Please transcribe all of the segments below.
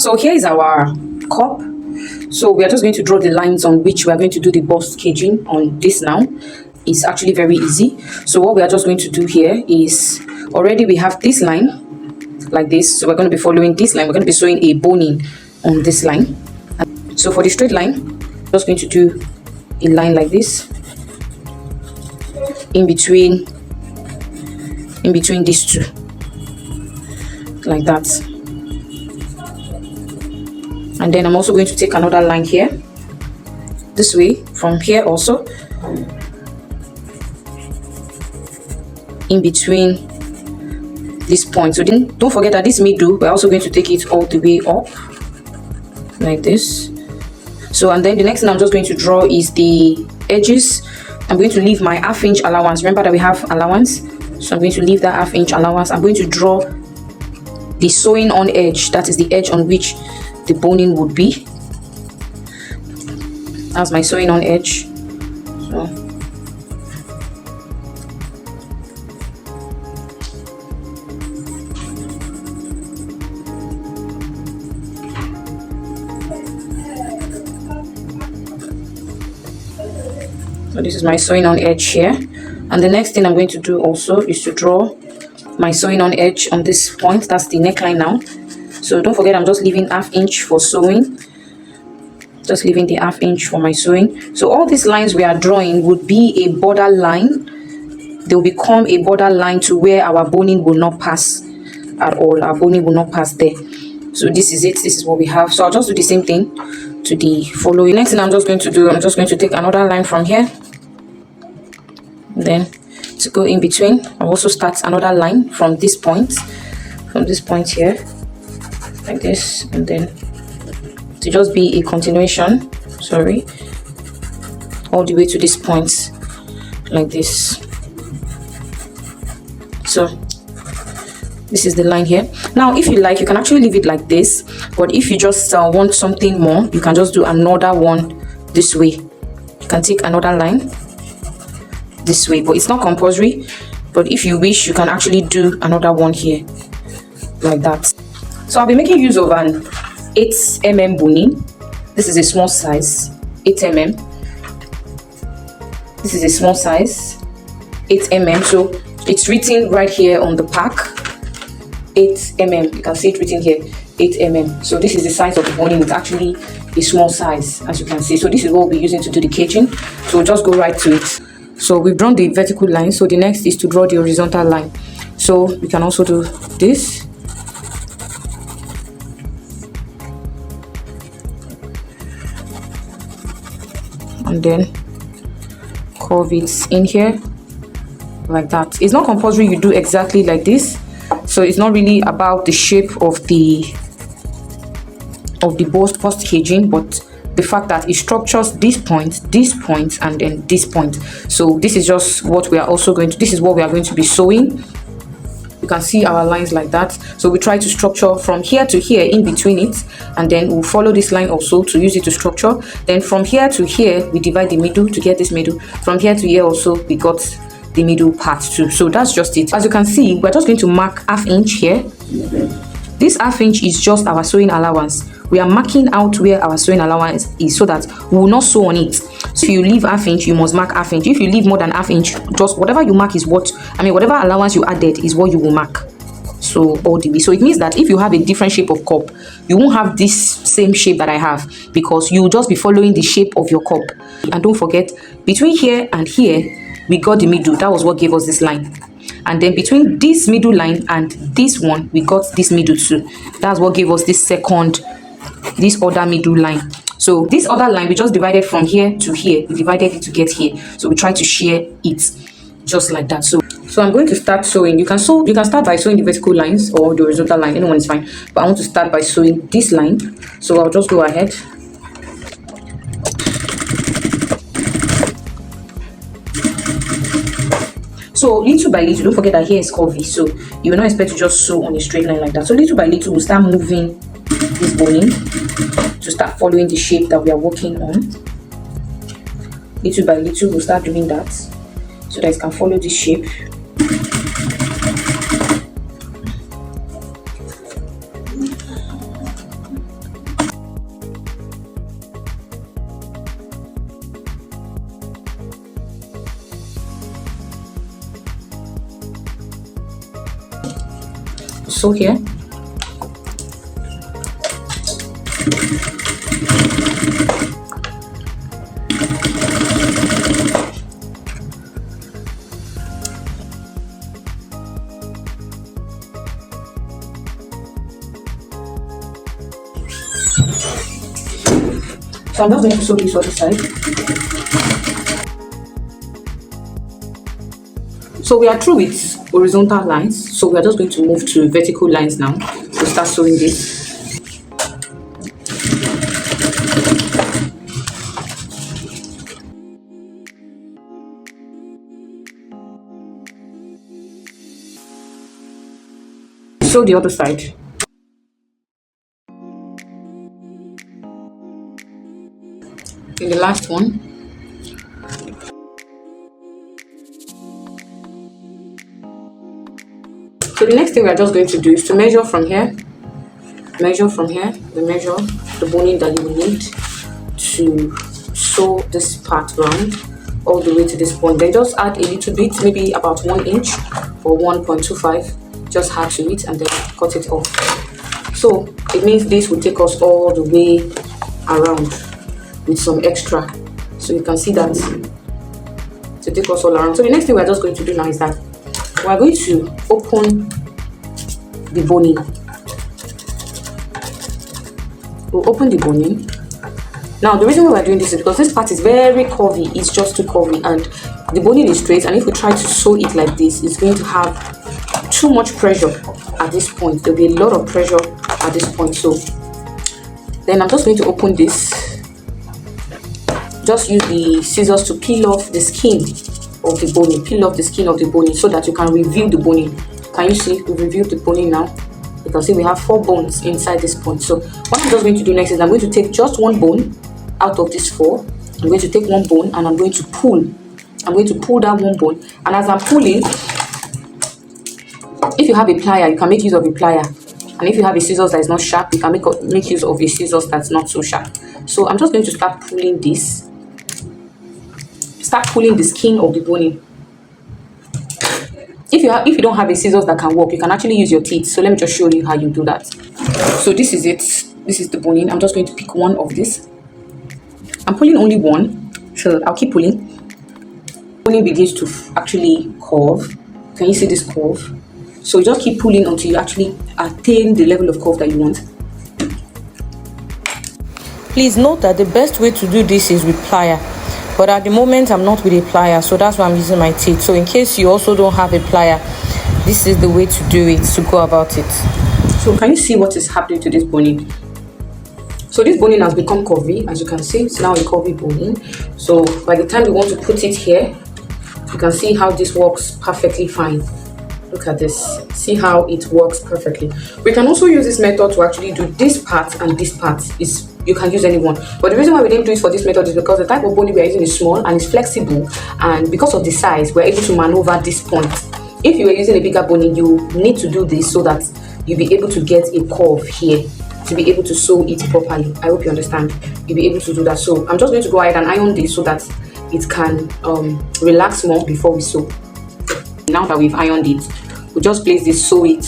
So here is our cup. So we are just going to draw the lines on which we are going to do the bust caging on this now. It's actually very easy. So what we are just going to do here is, already we have this line like this. So we're going to be following this line. We're going to be sewing a boning on this line. So for the straight line, just going to do a line like this in between these two, like that. And then I'm also going to take another line here, this way, from here also, in between this point. So then don't forget that this middle, we're also going to take it all the way up, like this. So, and then the next thing I'm just going to draw is the edges. I'm going to leave my ½ inch allowance. Remember that we have allowance, so I'm going to leave that ½ inch allowance. I'm going to draw the sewing on edge, that is the edge on which the boning would be. That's my sewing on edge. So this is my sewing on edge here. And the next thing I'm going to do also is to draw my sewing on edge on this point. That's the neckline now. So don't forget, I'm just leaving ½ inch for sewing. Just leaving the ½ inch for my sewing. So all these lines we are drawing would be a border line. They will become a border line to where our boning will not pass at all. Our boning will not pass there. So this is it. This is what we have. So I'll just do the same thing to the following. Next thing I'm just going to do, I'm just going to take another line from here. Then to go in between, I'll also start another line from this point here, like this, and then to just be a continuation, all the way to this point, like this. So this is the line here. Now if you like, you can actually leave it like this, but if you just want something more, you can just do another one this way. You can take another line this way, but it's not compulsory. But if you wish, you can actually do another one here, like that. So I'll be making use of an 8mm boning. This is a small size, 8mm. This is a small size, 8mm. So it's written right here on the pack, 8mm. You can see it written here, 8mm. So this is the size of the boning. It's actually a small size, as you can see. So this is what we'll be using to do the caging. So we'll just go right to it. So we've drawn the vertical line. So the next is to draw the horizontal line. So we can also do this. And then curve it in here, like that. It's not compulsory you do exactly like this. So it's not really about the shape of the bust caging, but the fact that it structures this point, and then this point. So this is just what we are also going to, this is what we are going to be sewing. You can see our lines like that. So we try to structure from here to here in between it, and then we'll follow this line also to use it to structure. Then from here to here, we divide the middle to get this middle. From here to here also, we got the middle part too. So that's just it. As you can see, we're just going to mark ½ inch here. This ½ inch is just our sewing allowance. We are marking out where our sewing allowance is so that we will not sew on it. So if you leave ½ inch, you must mark ½ inch. If you leave more than ½ inch, just whatever you mark is what, whatever allowance you added is what you will mark. So all the way. So it means that if you have a different shape of cup, you won't have this same shape that I have, because you will just be following the shape of your cup. And don't forget, between here and here, we got the middle. That was what gave us this line. And then between this middle line and this one, we got this middle too. That's what gave us this other middle line. So this other line, we just divided from here to here. We divided it to get here. So we try to share it just like that. So I'm going to start sewing. You can start by sewing the vertical lines or the horizontal line. Anyone is fine. But I want to start by sewing this line. So I'll just go ahead. So little by little, don't forget that here is curvy, so you will not expect to just sew on a straight line like that. So little by little, we'll start moving this boning to start following the shape that we are working on. Little by little, we'll start doing that so that it can follow this shape. sew here. So I'm just going to sew this other side. So we are through with horizontal lines. So we are just going to move to vertical lines now. So start sewing this. Sew the other side. In the last one. So the next thing we are just going to do is to measure from here, measure the boning that you will need to sew this part round all the way to this point. Then just add a little bit, maybe about 1 inch or 1.25, just add to it and then cut it off. So it means this will take us all the way around with some extra. So you can see that to take us all around. So the next thing we're just going to do now is that we're going to open the boning. We'll open the boning. Now the reason why we're doing this is because this part is very curvy. It's just too curvy and the boning is straight, and if we try to sew it like this, it's going to have too much pressure at this point. There'll be a lot of pressure at this point. So then I'm just going to open this. Just use the scissors to peel off the skin of the boning. Peel off the skin of the boning so that you can review the boning. Can you see? We've reviewed the boning now. You can see we have 4 bones inside this point. So what I'm just going to do next is I'm going to take just 1 bone out of this 4. I'm going to take 1 bone and I'm going to pull. I'm going to pull that 1 bone. And as I'm pulling, if you have a plier, you can make use of a plier. And if you have a scissors that is not sharp, you can make use of a scissors that's not so sharp. So I'm just going to start pulling this. Start pulling the skin of the boning. If you don't have a scissors that can work, you can actually use your teeth. So let me just show you how you do that. So this is it. This is the boning. I'm just going to pick 1 of this. I'm pulling only 1, so I'll keep pulling. Boning begins to actually curve. Can you see this curve? So you just keep pulling until you actually attain the level of curve that you want. Please note that the best way to do this is with plier, but at the moment I'm not with a plier, so that's why I'm using my teeth. So in case you also don't have a plier, this is the way to do it, to go about it. So can you see what is happening to this boning? So this boning has become curvy, as you can see. It's now a curvy boning. So by the time we want to put it here, you can see how this works perfectly fine. Look at this. See how it works perfectly. We can also use this method to actually do this part and this part. You can use any one. But the reason why we didn't do it for this method is because the type of boning we are using is small and it's flexible. And because of the size, we're able to maneuver this point. If you were using a bigger boning, you need to do this so that you'll be able to get a curve here to be able to sew it properly. I hope you understand. You'll be able to do that. So I'm just going to go ahead and iron this so that it can relax more before we sew. Now that we've ironed it, we'll just place this, sew it.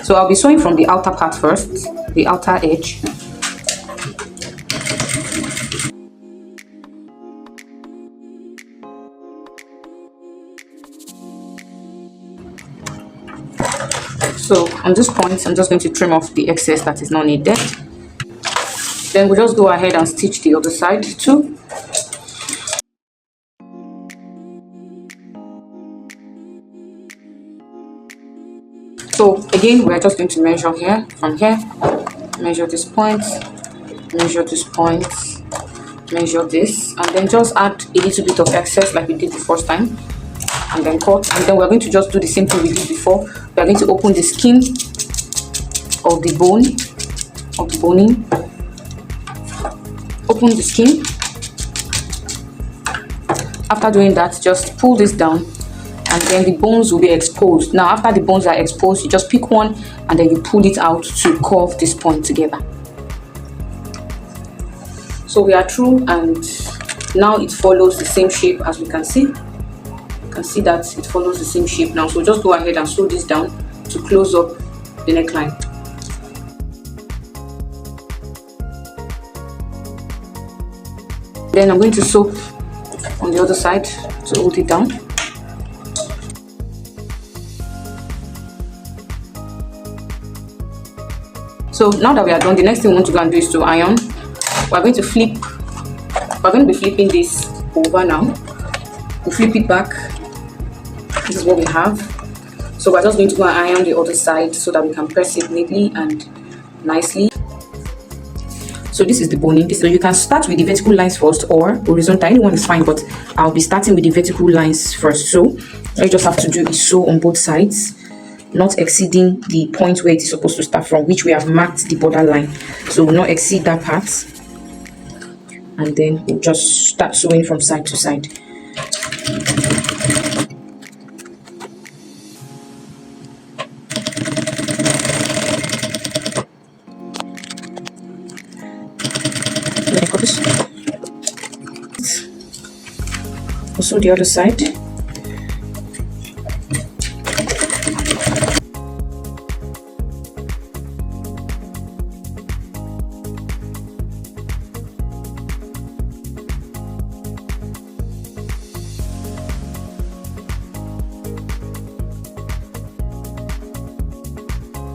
So I'll be sewing from the outer part first, the outer edge. So on this point, I'm just going to trim off the excess that is not needed. Then we'll just go ahead and stitch the other side too. So again, we're just going to measure here, from here, measure this point, measure this point, measure this, and then just add a little bit of excess like we did the first time, and then cut. And then we're going to just do the same thing we did before. We're going to open the skin of the bone, of the boning. Open the skin. After doing that, just pull this down, and then the bones will be exposed. Now after the bones are exposed, you just pick one and then you pull it out to curve this point together. So we are through, and now it follows the same shape. As we can see, you can see that it follows the same shape now. So just go ahead and sew this down to close up the neckline. Then I'm going to sew on the other side to hold it down. So now that we are done, the next thing we want to go and do is to iron. We're going to be flipping this over now. We'll flip it back. This is what we have. So we're just going to go and iron the other side so that we can press it neatly and nicely. So this is the boning. So you can start with the vertical lines first or horizontal. Anyone is fine, but I'll be starting with the vertical lines first. So all you just have to do is sew on both sides, not exceeding the point where it is supposed to start from, which we have marked the border line. So we'll not exceed that part. And then we'll just start sewing from side to side. Also the other side.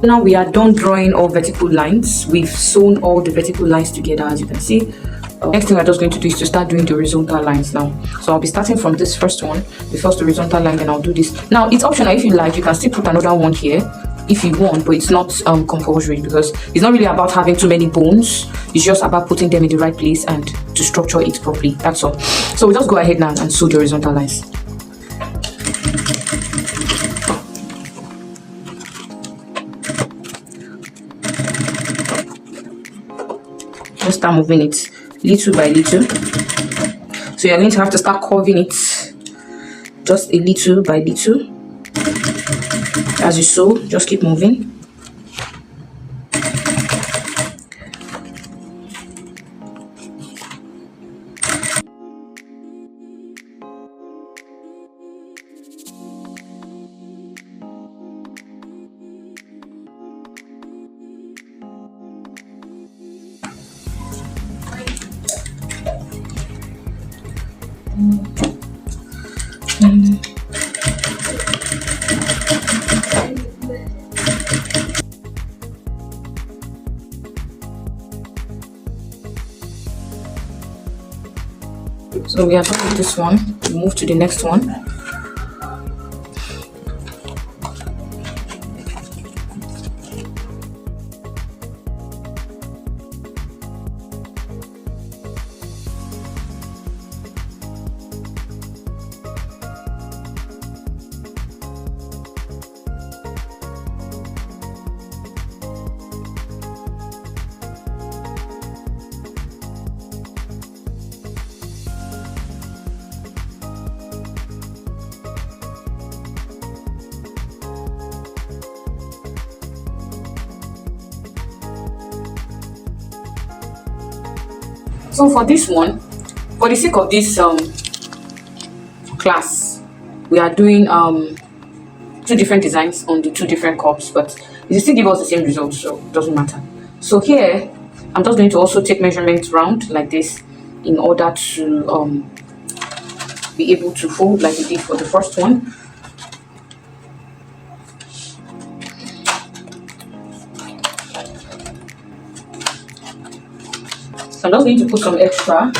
Now we are done drawing all vertical lines. We've sewn all the vertical lines together, as you can see. Next thing we're just going to do is to start doing the horizontal lines now. So I'll be starting from this first one, the first horizontal line, then I'll do this. Now it's optional. If you like, you can still put another one here if you want, but it's not compulsory, because it's not really about having too many bones. It's just about putting them in the right place and to structure it properly. That's all. So we'll just go ahead now and sew the horizontal lines. Just start moving it little by little. So you're going to have to start curving it just a little by little. As you sew, just keep moving. So we are done with this one. We move to the next one. So for this one, for the sake of this class, we are doing two different designs on the two different cups, but it still give us the same result, so it doesn't matter. So here, I'm just going to also take measurements round like this in order to be able to fold like we did for the first one. So I'm just going to put some extra.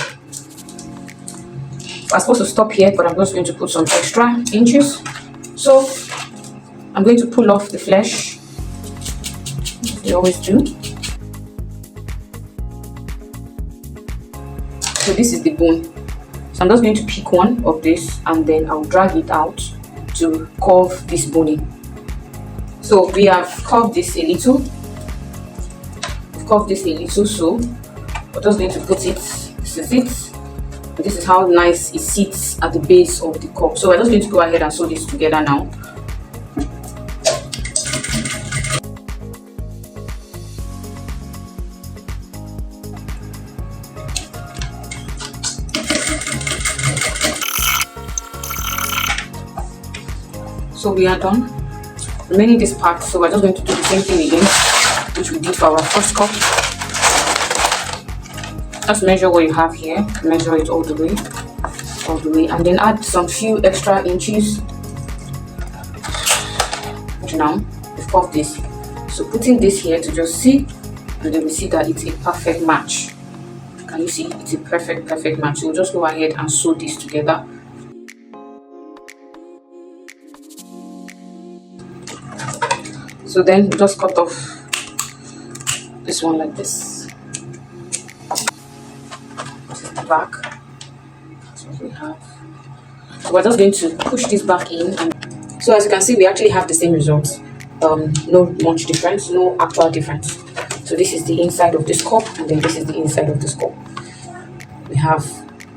I'm supposed to stop here, but I'm just going to put some extra inches. So I'm going to pull off the flesh, as we always do. So this is the bone. So I'm just going to pick one of this and then I'll drag it out to curve this boning. So we have curved this a little. We've curved this a little, so we're just going to put it. This is it. And this is how nice it sits at the base of the cup. So we're just going to go ahead and sew this together now. So we are done. remaining this part. So we're just going to do the same thing again, which we did for our first cup. Just measure what you have here, measure it all the way, and then add some few extra inches. Now we've puffed this, so putting this here to just see, and then we see that it's a perfect match. Can you see? It's a perfect match. So we'll just go ahead and sew this together. So then just cut off this one like this. This is the back. That's what we have. So we're just going to push this back in, and so as you can see, we actually have the same results. No much difference, no actual difference. So this is the inside of this cup, and then this is the inside of this cup. We have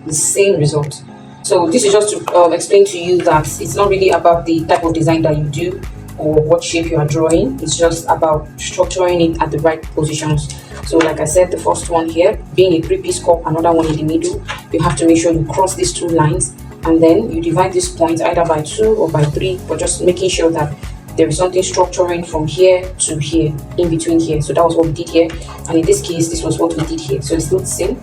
the same result. So this is just to explain to you that it's not really about the type of design that you do or what shape you are drawing. It's just about structuring it at the right positions. So like I said, the first one here being a 3-piece cup, another one in the middle, you have to make sure you cross these 2 lines, and then you divide this point either by 2 or by 3, but just making sure that there is something structuring from here to here, in between here. So that was what we did here, and in this case this was what we did here. So it's still the same.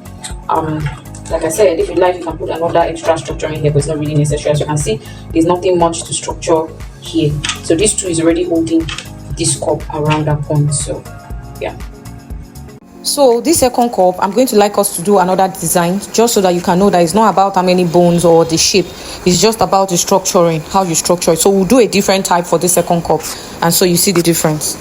Like I said, if you like, you can put another extra structure in here, but it's not really necessary. As you can see, there's nothing much to structure here. So this 2 is already holding this cup around that point. So yeah. So this second cup, I'm going to like us to do another design, just so that you can know that it's not about how many bones or the shape. It's just about the structuring, how you structure it. So we'll do a different type for this second cup, and so you see the difference.